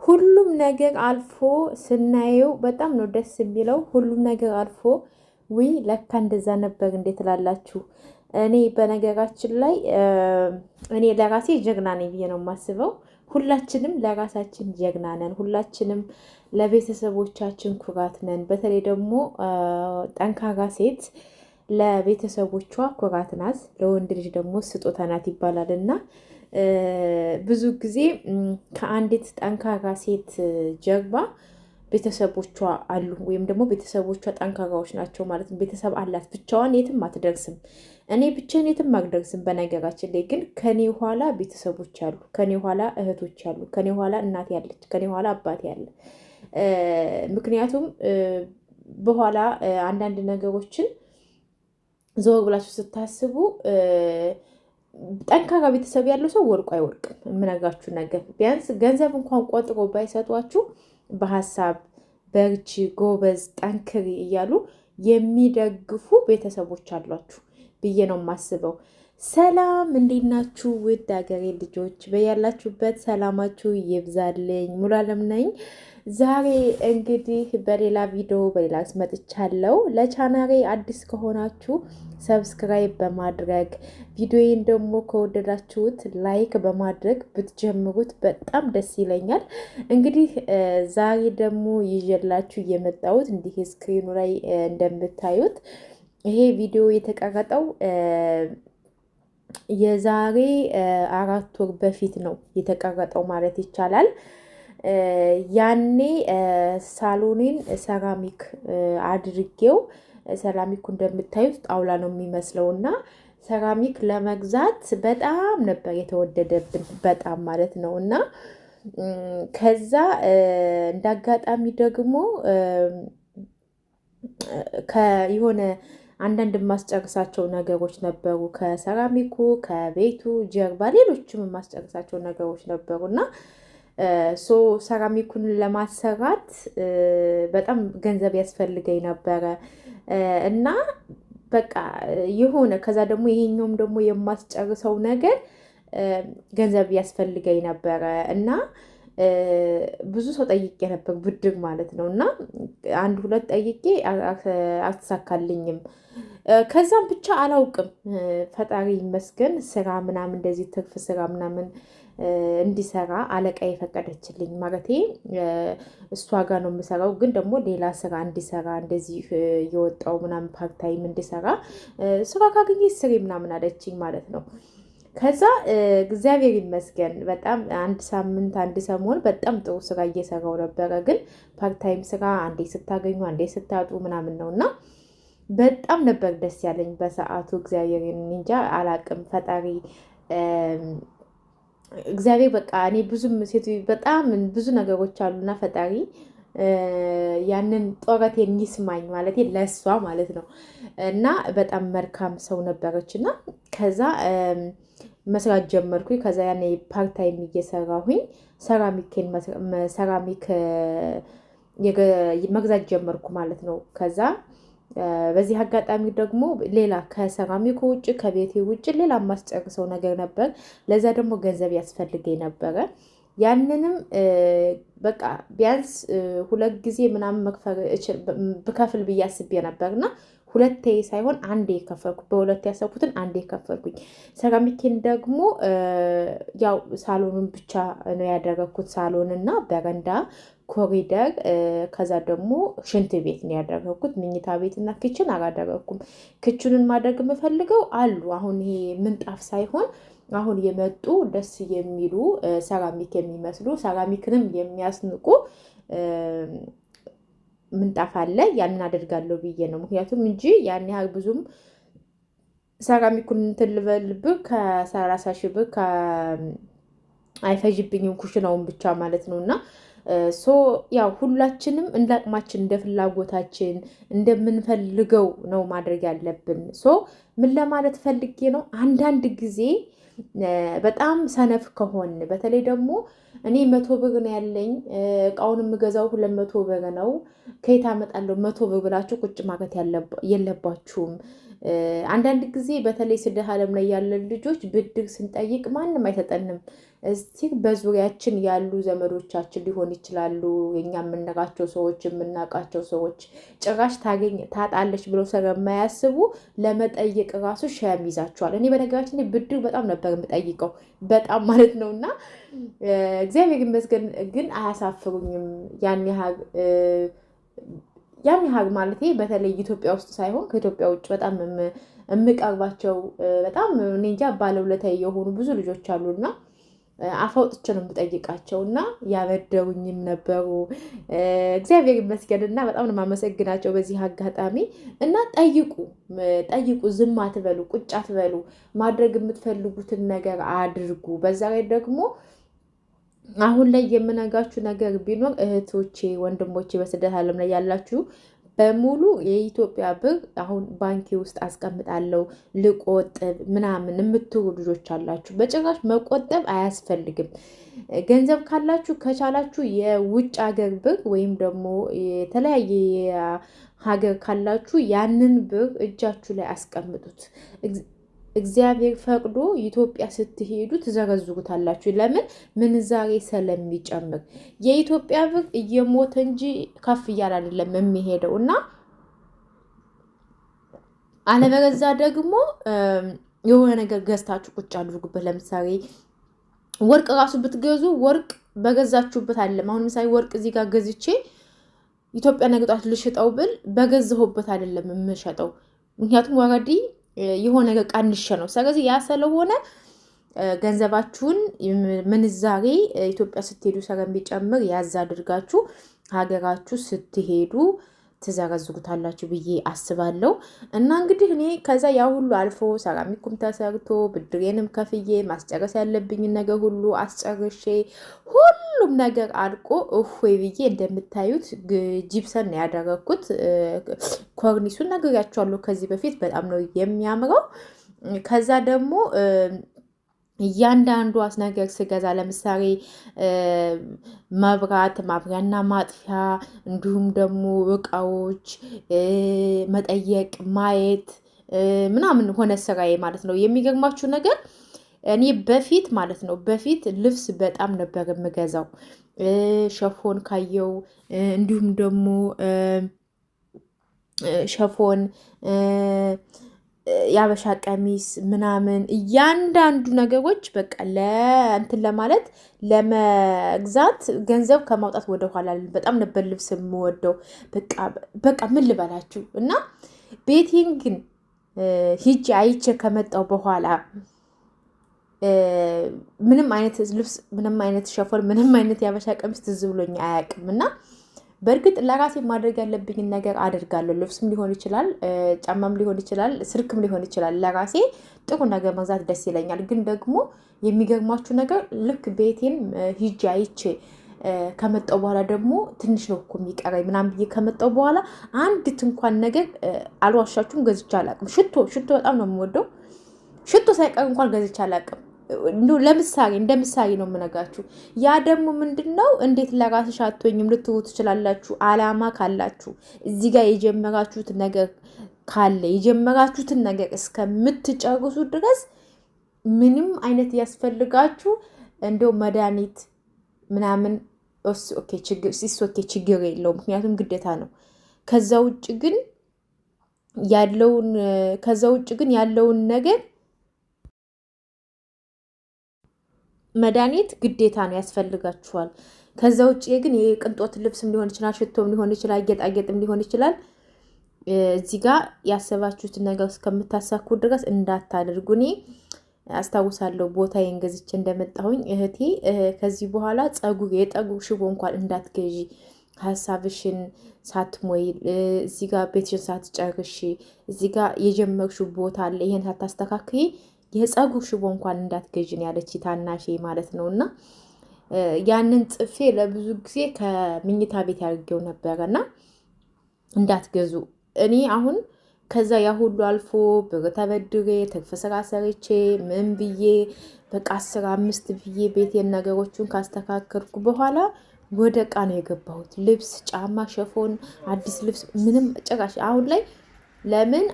ሁሉም ነገር አልፎ ስናየው በጣም ነው ደስ የሚለው። ሁሉም ነገር አልፎ ውይ ለካ እንደዛ ነበር እንዴት ላላችሁ። እኔ በነገራችን ላይ እኔ ለራሴ ጀግና ነኝ ብዬ ነው የማስበው። ሁላችንም ለራሳችን ጀግና ነን። ሁላችንም ለቤተሰቦቻችን ኩራት ነን። በተለይ ደግሞ ጠንካራ ሴት ለቤተሰቦቿ ኩራት ናት፣ ለወንድ ልጅ ደግሞ ስጦታ ናት ይባላል እና ብዙ ጊዜ ከአንዲት ጠንካራ ሴት ጀርባ ቤተሰቦቿ አሉ፣ ወይም ደግሞ ቤተሰቦቿ ጠንካራዎች ናቸው ማለት ነው። ቤተሰብ አላት፣ ብቻዋን የትም አትደርስም። እኔ ብቻዬን የትም አልደርስም። በነገራችን ላይ ግን ከኔ ኋላ ቤተሰቦች አሉ፣ ከኔ ኋላ እህቶች አሉ፣ ከኔ ኋላ እናቴ ያለች፣ ከኔ ኋላ አባቴ ያለ። ምክንያቱም በኋላ አንዳንድ ነገሮችን ዘወር ብላችሁ ስታስቡ ጠንካራ ቤተሰብ ያለው ሰው ወርቁ አይወርቅም። የምነግራችሁ ነገር ቢያንስ ገንዘብ እንኳን ቆጥሮ ባይሰጧችሁ በሀሳብ በርቺ፣ ጎበዝ፣ ጠንክሪ እያሉ የሚደግፉ ቤተሰቦች አሏችሁ ብዬ ነው የማስበው። ሰላም እንዴት ናችሁ? ውድ ሀገሬ ልጆች በያላችሁበት ሰላማችሁ ይብዛልኝ። ሙሉ አለም ነኝ። ዛሬ እንግዲህ በሌላ ቪዲዮ በሌላ መጥቻለሁ። ለቻናሌ አዲስ ከሆናችሁ ሰብስክራይብ በማድረግ ቪዲዮዬን ደግሞ ከወደዳችሁት ላይክ በማድረግ ብትጀምሩት በጣም ደስ ይለኛል። እንግዲህ ዛሬ ደግሞ ይዤላችሁ የመጣሁት እንዲህ ስክሪኑ ላይ እንደምታዩት ይሄ ቪዲዮ የተቀረጠው የዛሬ 4 ወር በፊት ነው የተቀረጠው ማለት ይቻላል። ያኔ ሳሎኔን ሰራሚክ አድርጌው፣ ሰራሚኩ እንደምታዩት ጣውላ ነው የሚመስለው እና ሰራሚክ ለመግዛት በጣም ነበር የተወደደብን፣ በጣም ማለት ነው። እና ከዛ እንዳጋጣሚ ደግሞ የሆነ አንዳንድ የማስጨርሳቸው ነገሮች ነበሩ፣ ከሰራሚኩ ከቤቱ ጀርባ ሌሎችም የማስጨርሳቸው ነገሮች ነበሩ እና ሰራሚኩን ለማሰራት በጣም ገንዘብ ያስፈልገኝ ነበረ እና በቃ የሆነ ከዛ ደግሞ ይሄኛውም ደግሞ የማስጨርሰው ነገር ገንዘብ ያስፈልገኝ ነበረ እና ብዙ ሰው ጠይቄ ነበር፣ ብድር ማለት ነው። እና 1-2 ጠይቄ አልተሳካልኝም። ከዛም ብቻ አላውቅም፣ ፈጣሪ ይመስገን ስራ ምናምን እንደዚህ ትርፍ ስራ ምናምን እንዲሰራ አለቃ የፈቀደችልኝ ማለቴ እሷ ጋር ነው የምሰራው፣ ግን ደግሞ ሌላ ስራ እንዲሰራ እንደዚህ የወጣው ምናምን ፓርታይም እንዲሰራ ስራ ካገኘ ስሪ ምናምን አለችኝ ማለት ነው። ከዛ እግዚአብሔር ይመስገን በጣም 1 ሳምንት 1 ሰሞን በጣም ጥሩ ስራ እየሰራው ነበረ። ግን ፓርታይም ስራ አንዴ ስታገኙ አንዴ ስታጡ ምናምን ነው እና በጣም ነበር ደስ ያለኝ በሰዓቱ። እግዚአብሔር እንጃ አላቅም፣ ፈጣሪ እግዚአብሔር በቃ እኔ ብዙም ሴት በጣም ብዙ ነገሮች አሉና ፈጣሪ ያንን ጦረቴን ይስማኝ ማለት ለሷ ማለት ነው። እና በጣም መልካም ሰው ነበረች እና ከዛ መስራት ጀመርኩኝ። ከዛ ያኔ ፓርታይም እየሰራሁኝ ሰራሚክ መግዛት ጀመርኩ ማለት ነው። ከዛ በዚህ አጋጣሚ ደግሞ ሌላ ከሰራሚኩ ውጭ ከቤቴ ውጭ ሌላ የማስጨርሰው ነገር ነበር። ለዛ ደግሞ ገንዘብ ያስፈልገኝ ነበረ። ያንንም በቃ ቢያንስ 2 ጊዜ ምናምን ብከፍል ብዬ አስቤ ነበርና 2 ሳይሆን 1 ከፈልኩ። በ2 ያሰብኩትን 1 ከፈልኩኝ። ሰራሚኬን ደግሞ ያው ሳሎኑን ብቻ ነው ያደረግኩት፣ ሳሎንና በረንዳ ኮሪደር፣ ከዛ ደግሞ ሽንት ቤት ነው ያደረግኩት። መኝታ ቤትና ኪችን አላደረግኩም። ኪችኑን ማድረግ የምፈልገው አሉ አሁን ይሄ ምንጣፍ ሳይሆን አሁን የመጡ ደስ የሚሉ ሰራሚክ የሚመስሉ ሰራሚክንም የሚያስንቁ ምንጣፍ አለ። ያንን አደርጋለሁ ብዬ ነው። ምክንያቱም እንጂ ያን ያህል ብዙም ሰራሚኩን እንትን ልበልብህ ከ30 ሺህ ብር አይፈጅብኝም፣ ኩሽናውን ብቻ ማለት ነው። እና ያው ሁላችንም እንደ አቅማችን እንደ ፍላጎታችን እንደምንፈልገው ነው ማድረግ ያለብን። ምን ለማለት ፈልጌ ነው፣ አንዳንድ ጊዜ በጣም ሰነፍ ከሆን በተለይ ደግሞ እኔ 100 ብር ነው ያለኝ፣ እቃውን የምገዛው 200 ብር ነው፣ ከየት አመጣለሁ 100 ብር ብላችሁ ቁጭ ማለት የለባችሁም። አንዳንድ ጊዜ በተለይ ስደት ዓለም ላይ ያለን ልጆች ብድር ስንጠይቅ ማንም አይሰጠንም። እስቲ በዙሪያችን ያሉ ዘመዶቻችን ሊሆን ይችላሉ፣ የኛ የምንራቸው ሰዎች የምናውቃቸው ሰዎች ጭራሽ ታጣለች ብለው ስለማያስቡ ለመጠየቅ ራሱ ሸም ይዛቸዋል። እኔ በነገራችን ላይ ብድር በጣም ነበር የምጠይቀው በጣም ማለት ነው። እና እግዚአብሔር ይመስገን ግን አያሳፍሩኝም ያን ያህል ማለት በተለይ ኢትዮጵያ ውስጥ ሳይሆን ከኢትዮጵያ ውጭ በጣም የምቀርባቸው በጣም እኔ እንጃ ባለውለታዬ የሆኑ ብዙ ልጆች አሉና አፋውጥቼ ነው የምጠይቃቸው እና ያበደሩኝም ነበሩ። እግዚአብሔር ይመስገንና በጣም ነው የማመሰግናቸው በዚህ አጋጣሚ። እና ጠይቁ፣ ዝም አትበሉ፣ ቁጭ አትበሉ። ማድረግ የምትፈልጉትን ነገር አድርጉ። በዛ ላይ ደግሞ አሁን ላይ የምነጋችሁ ነገር ቢኖር እህቶቼ፣ ወንድሞቼ በስደት ዓለም ላይ ያላችሁ በሙሉ የኢትዮጵያ ብር አሁን ባንኪ ውስጥ አስቀምጣለሁ ልቆጥብ ምናምን የምትሉ ልጆች አላችሁ። በጭራሽ መቆጠብ አያስፈልግም። ገንዘብ ካላችሁ ከቻላችሁ የውጭ ሀገር ብር ወይም ደግሞ የተለያየ ሀገር ካላችሁ ያንን ብር እጃችሁ ላይ አስቀምጡት። እግዚአብሔር ፈቅዶ ኢትዮጵያ ስትሄዱ ትዘረዝሩታላችሁ። ለምን? ምንዛሬ ስለሚጨምር። የኢትዮጵያ ብር እየሞተ እንጂ ከፍ እያለ አይደለም የሚሄደው እና አለበለዛ ደግሞ የሆነ ነገር ገዝታችሁ ቁጭ አድርጉበት። ለምሳሌ ወርቅ ራሱ ብትገዙ ወርቅ በገዛችሁበት አይደለም። አሁን ምሳሌ ወርቅ እዚህ ጋር ገዝቼ ኢትዮጵያ ነገጧት ልሽጠው ብል በገዛሁበት አይደለም የምሸጠው። ምክንያቱም ወረዲ የሆነ ነገር ቀንሼ ነው። ስለዚህ ያ ስለሆነ ገንዘባችሁን ምንዛሬ ኢትዮጵያ ስትሄዱ ስለሚጨምር ያዝ አድርጋችሁ ሀገራችሁ ስትሄዱ ትዘረዝሩታላችሁ ብዬ አስባለሁ። እና እንግዲህ እኔ ከዛ ያ ሁሉ አልፎ ሰራሚኩም ተሰርቶ ብድሬንም ከፍዬ ማስጨረስ ያለብኝን ነገር ሁሉ አስጨርሼ ሁሉም ነገር አልቆ እፎይ ብዬ እንደምታዩት ጂፕሰን ነው ያደረኩት። ኮርኒሱን ነግሬያቸዋለሁ ከዚህ በፊት በጣም ነው የሚያምረው። ከዛ ደግሞ እያንዳንዱ ነገር ስገዛ ለምሳሌ መብራት፣ ማብሪያና ማጥፊያ እንዲሁም ደግሞ እቃዎች መጠየቅ፣ ማየት ምናምን ሆነ ስራዬ ማለት ነው። የሚገርማችሁ ነገር እኔ በፊት ማለት ነው ልብስ በጣም ነበር የምገዛው። ሸፎን ካየው እንዲሁም ደግሞ ሸፎን ያበሻ ቀሚስ ምናምን እያንዳንዱ ነገሮች በቃ ለእንትን ለማለት ለመግዛት ገንዘብ ከማውጣት ወደ ኋላ በጣም ነበር ልብስ የምወደው። በቃ ምን ልበላችሁ። እና ቤቴን ግን ሂጅ አይቼ ከመጣው በኋላ ምንም አይነት ልብስ፣ ምንም አይነት ሸፎን፣ ምንም አይነት ያበሻ ቀሚስ ትዝ ብሎኝ አያውቅም። እና በእርግጥ ለራሴ ማድረግ ያለብኝን ነገር አድርጋለሁ። ልብስም ሊሆን ይችላል፣ ጫማም ሊሆን ይችላል፣ ስልክም ሊሆን ይችላል። ለራሴ ጥሩ ነገር መግዛት ደስ ይለኛል። ግን ደግሞ የሚገርማችሁ ነገር ልክ ቤቴን ሂጅ አይቼ ከመጣው በኋላ ደግሞ ትንሽ ነው እኮ የሚቀረኝ ምናምን ብዬ ከመጣው በኋላ አንዲት እንኳን ነገር አልዋሻችሁም ገዝቼ አላውቅም። ሽቶ በጣም ነው የምወደው። ሽቶ ሳይቀር እንኳን ገዝቼ አላውቅም። እንደ ምሳሌ ነው የምነግራችሁ። ያ ደግሞ ምንድነው እንዴት ለራስሽ አትሆኝም ልትሉ ትችላላችሁ። አላማ ካላችሁ እዚህ ጋር የጀመራችሁት ነገር ካለ የጀመራችሁትን ነገር እስከምትጨርሱ ድረስ ምንም አይነት ያስፈልጋችሁ እንደው መድኃኒት ምናምን ችግር የለውም፣ ምክንያቱም ግዴታ ነው። ከዛ ውጭ ግን ያለውን ነገር መድኃኒት ግዴታ ነው ያስፈልጋችኋል። ከዛ ውጭ ግን የቅንጦት ልብስም ሊሆን ይችላል፣ ሽቶም ሊሆን ይችላል፣ ጌጣጌጥም ሊሆን ይችላል። እዚህ ጋር ያሰባችሁትን ነገር እስከምታሳኩ ድረስ እንዳታደርጉ። እኔ አስታውሳለሁ ቦታዬን ገዝቼ እንደመጣሁኝ እህቴ ከዚህ በኋላ የፀጉር ሽቦ እንኳን እንዳትገዢ፣ ሀሳብሽን ሳትሞይ እዚህ ጋር ቤትሽን ሳትጨርሺ እዚህ ጋር የጀመርሽው ቦታ አለ፣ ይሄን ሳታስተካክይ የፀጉር ሽቦ እንኳን እንዳትገዥን ያለች ታናሼ ማለት ነው። እና ያንን ጽፌ ለብዙ ጊዜ ከምኝታ ቤት ያድርጌው ነበረና እንዳትገዙ። እኔ አሁን ከዛ ያ ሁሉ አልፎ ብር ተበድሬ ትርፍ ስራ ሰርቼ ምን ብዬ በቃ 15 ብዬ ቤቴን ነገሮቹን ካስተካከልኩ በኋላ ወደ ዕቃ ነው የገባሁት። ልብስ፣ ጫማ፣ ሸፎን፣ አዲስ ልብስ ምንም ጭራሽ አሁን ላይ ለምን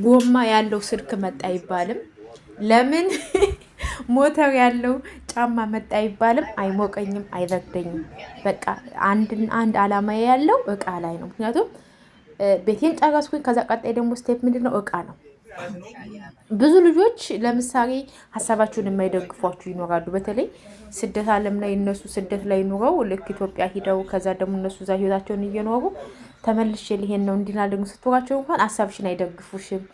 ጎማ ያለው ስልክ መጣ አይባልም። ለምን ሞተር ያለው ጫማ መጣ አይባልም። አይሞቀኝም፣ አይበርደኝም። በቃ አንድ አላማ ያለው እቃ ላይ ነው። ምክንያቱም ቤቴን ጨረስኩኝ። ከዛ ቀጣይ ደግሞ ስቴፕ ምንድን ነው? እቃ ነው። ብዙ ልጆች ለምሳሌ ሀሳባቸውን የማይደግፏቸው ይኖራሉ። በተለይ ስደት ዓለም ላይ እነሱ ስደት ላይ ኑረው ልክ ኢትዮጵያ ሂደው ከዛ ደግሞ እነሱ እዛ ህይወታቸውን እየኖሩ ተመልሼ ልሄድ ነው እንዲናደጉ ስትወራቸው እንኳን ሀሳብሽን አይደግፉሽም።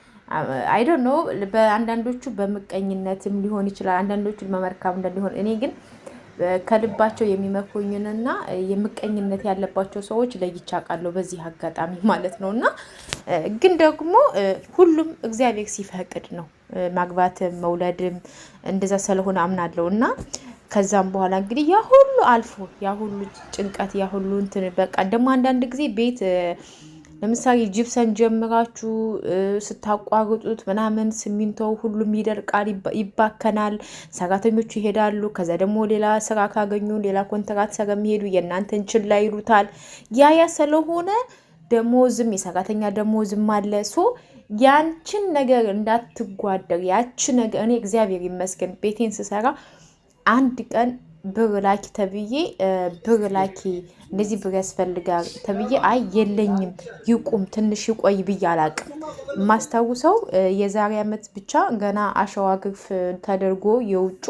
አይ ዶንት ኖ በአንዳንዶቹ በምቀኝነትም ሊሆን ይችላል፣ አንዳንዶቹ በመልካም እንደሊሆን። እኔ ግን ከልባቸው የሚመኩኝንና የምቀኝነት ያለባቸው ሰዎች ለይቼ አውቃለሁ በዚህ አጋጣሚ ማለት ነው። እና ግን ደግሞ ሁሉም እግዚአብሔር ሲፈቅድ ነው ማግባትም መውለድም እንደዛ ስለሆነ አምናለሁ። እና ከዛም በኋላ እንግዲህ ያ ሁሉ አልፎ ያ ሁሉ ጭንቀት ያ ሁሉ እንትን በቃ ደግሞ አንዳንድ ጊዜ ቤት ለምሳሌ ጅብሰን ጀምራችሁ ስታቋርጡት ምናምን ሲሚንቶው ሁሉም ይደርቃል፣ ይባከናል፣ ሰራተኞቹ ይሄዳሉ። ከዛ ደግሞ ሌላ ስራ ካገኙ ሌላ ኮንትራት ስራ የሚሄዱ የእናንተን ችላ ይሉታል። ያ ስለሆነ ደሞዝም የሰራተኛ ደሞዝም አለ። ሶ ያንችን ነገር እንዳትጓደር ያች ነገር እኔ እግዚአብሔር ይመስገን ቤቴን ስሰራ አንድ ቀን ብር ላኪ ተብዬ ብር ላኪ እንደዚህ ብር ያስፈልጋል ተብዬ አይ የለኝም ይቁም ትንሽ ይቆይ ብዬ አላቅም። የማስታውሰው የዛሬ ዓመት ብቻ ገና አሸዋ ግርፍ ተደርጎ የውጩ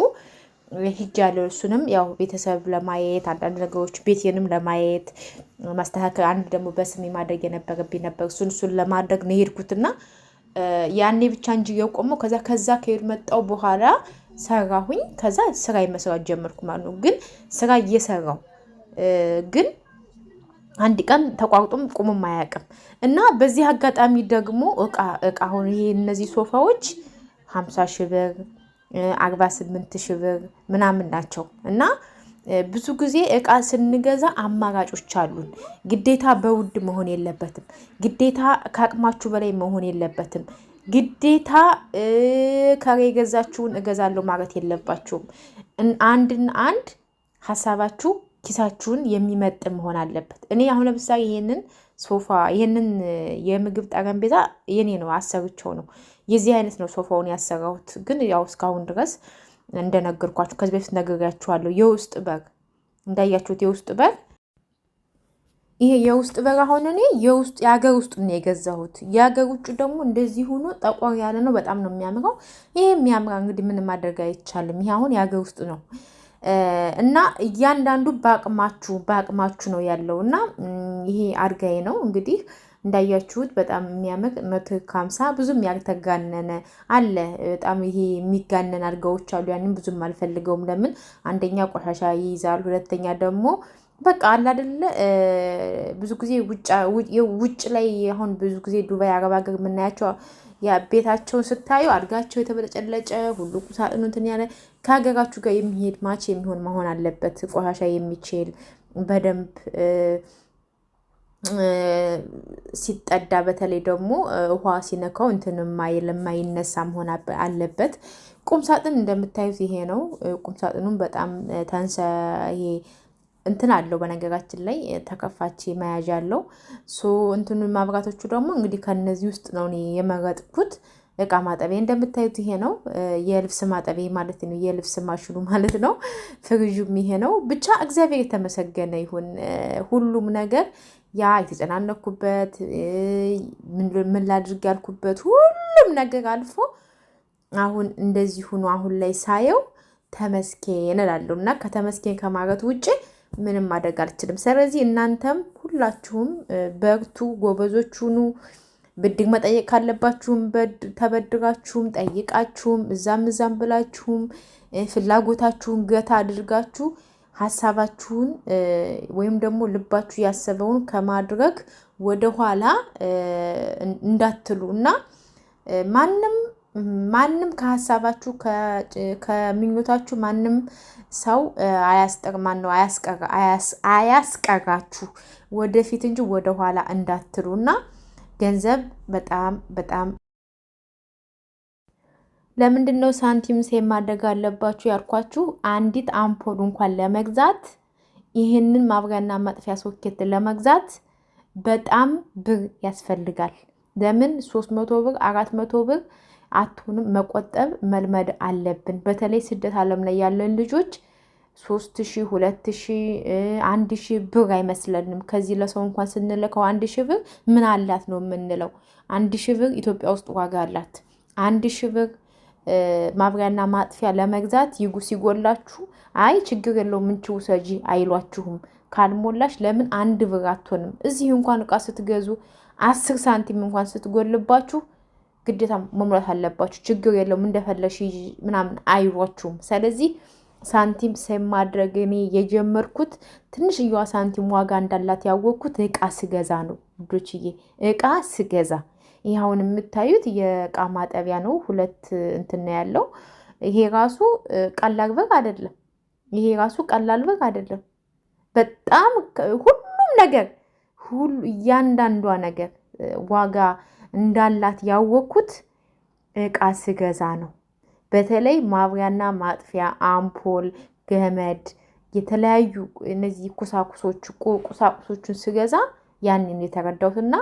ሂጃለሁ። እሱንም ያው ቤተሰብ ለማየት አንዳንድ ነገሮች ቤቴንም ለማየት ማስተካከል፣ አንድ ደግሞ በስሜ ማድረግ የነበረብኝ ነበር። እሱን ለማድረግ ነው የሄድኩትና ያኔ ብቻ እንጂ የቆመው ከዛ ከሄድ መጣው በኋላ ሰራሁኝ። ከዛ ስራ መስራት ጀመርኩ ማለት ነው። ግን ስራ እየሰራው ግን አንድ ቀን ተቋርጦም ቁሞም አያውቅም። እና በዚህ አጋጣሚ ደግሞ እቃ አሁን ይሄ እነዚህ ሶፋዎች 50 ሺህ ብር 48 ሺህ ብር ምናምን ናቸው። እና ብዙ ጊዜ እቃ ስንገዛ አማራጮች አሉን። ግዴታ በውድ መሆን የለበትም። ግዴታ ከአቅማችሁ በላይ መሆን የለበትም። ግዴታ ከሬ የገዛችሁን እገዛለሁ ማለት የለባችሁም። አንድ ሀሳባችሁ ኪሳችሁን የሚመጥን መሆን አለበት። እኔ አሁን ለምሳሌ ይሄንን ሶፋ ይሄንን የምግብ ጠረጴዛ የኔ ነው፣ አሰርቸው ነው። የዚህ አይነት ነው ሶፋውን ያሰራሁት። ግን ያው እስካሁን ድረስ እንደነገርኳችሁ ከዚህ በፊት ነግሬያችኋለሁ። የውስጥ በር እንዳያችሁት የውስጥ በር ይሄ የውስጥ በር አሁን እኔ የሀገር ውስጥ ነው የገዛሁት። የሀገር ውጭ ደግሞ እንደዚህ ሆኖ ጠቆር ያለ ነው። በጣም ነው የሚያምረው። ይሄ የሚያምራ እንግዲህ ምንም ማድረግ አይቻልም። ይሄ አሁን የሀገር ውስጥ ነው እና እያንዳንዱ በአቅማችሁ ነው ያለው። እና ይሄ አድጋዬ ነው እንግዲህ እንዳያችሁት በጣም የሚያምር 150 ብዙም ያልተጋነነ አለ። በጣም ይሄ የሚጋነን አድጋዎች አሉ። ያንን ብዙም አልፈልገውም። ለምን አንደኛ ቆሻሻ ይይዛል፣ ሁለተኛ ደግሞ በቃ አለ አይደለ ብዙ ጊዜ ውጭ ላይ አሁን ብዙ ጊዜ ዱባይ አረብ ሀገር የምናያቸው ቤታቸውን ስታዩ አድጋቸው የተበለጨለጨ ሁሉ ቁሳጥኑ እንትን ያለ ከሀገራችሁ ጋር የሚሄድ ማች የሚሆን መሆን አለበት። ቆሻሻ የሚችል በደንብ ሲጠዳ በተለይ ደግሞ ውሃ ሲነካው እንትን የማይነሳ መሆን አለበት። ቁምሳጥን እንደምታዩት ይሄ ነው። ቁምሳጥኑም በጣም ይሄ እንትን አለው። በነገራችን ላይ ተከፋች መያዣ አለው። እንትኑ ማብራቶቹ ደግሞ እንግዲህ ከነዚህ ውስጥ ነው እኔ የመረጥኩት። እቃ ማጠቢያ እንደምታዩት ይሄ ነው። የልብስ ማጠቢያ ማለት ነው፣ የልብስ ማሽኑ ማለት ነው። ፍሪጁም ይሄ ነው። ብቻ እግዚአብሔር የተመሰገነ ይሁን። ሁሉም ነገር ያ የተጨናነኩበት ምን ላድርግ ያልኩበት ሁሉም ነገር አልፎ አሁን እንደዚህ ሆኖ አሁን ላይ ሳየው ተመስገን እላለሁ። እና ከተመስገን ከማለት ውጭ ምንም ማድረግ አልችልም። ስለዚህ እናንተም ሁላችሁም በርቱ፣ ጎበዞች ሁኑ። ብድር መጠየቅ ካለባችሁም ተበድራችሁም ጠይቃችሁም እዛም ብላችሁም ፍላጎታችሁን ገታ አድርጋችሁ ሀሳባችሁን ወይም ደግሞ ልባችሁ ያሰበውን ከማድረግ ወደኋላ እንዳትሉ እና ማንም ከሀሳባችሁ ከምኞታችሁ ማንም ሰው አያስቀራችሁ ወደፊት እንጂ ወደኋላ እንዳትሉ እና ገንዘብ በጣም በጣም ለምንድን ነው ሳንቲም ሴቭ ማድረግ አለባችሁ ያልኳችሁ? አንዲት አምፖል እንኳን ለመግዛት ይህንን ማብሪያና ማጥፊያ ሶኬት ለመግዛት በጣም ብር ያስፈልጋል። ለምን 300 ብር 400 ብር አትሆንም። መቆጠብ መልመድ አለብን። በተለይ ስደት ዓለም ላይ ያለን ልጆች 3,000 2,000 1,000 ብር አይመስለንም። ከዚህ ለሰው እንኳን ስንልከው 1,000 ብር ምን አላት ነው የምንለው። 1,000 ብር ኢትዮጵያ ውስጥ ዋጋ አላት። 1,000 ብር ማብሪያና ማጥፊያ ለመግዛት ሲጎላችሁ አይ ችግር የለውም እንቺ ውሰጂ አይሏችሁም። ካልሞላሽ ለምን 1 ብር አትሆንም። እዚህ እንኳን እቃ ስትገዙ 10 ሳንቲም እንኳን ስትጎልባችሁ ግዴታ መሙላት አለባችሁ። ችግር የለውም እንደፈለሽ ምናምን አይሏችሁም። ስለዚህ ሳንቲም ሴም ማድረግ እኔ የጀመርኩት ትንሽዬዋ ሳንቲም ዋጋ እንዳላት ያወቅኩት እቃ ስገዛ ነው ውዶችዬ። እቃ ስገዛ ይሄ አሁን የምታዩት የእቃ ማጠቢያ ነው። 2 እንትን ያለው ይሄ ራሱ ቀላል ብር አይደለም። ይሄ ራሱ ቀላል ብር አይደለም። በጣም ሁሉም ነገር እያንዳንዷ ነገር ዋጋ እንዳላት ያወቅኩት እቃ ስገዛ ነው። በተለይ ማብሪያና ማጥፊያ፣ አምፖል፣ ገመድ፣ የተለያዩ እነዚህ ቁሳቁሶችን ስገዛ ያንን የተረዳሁትና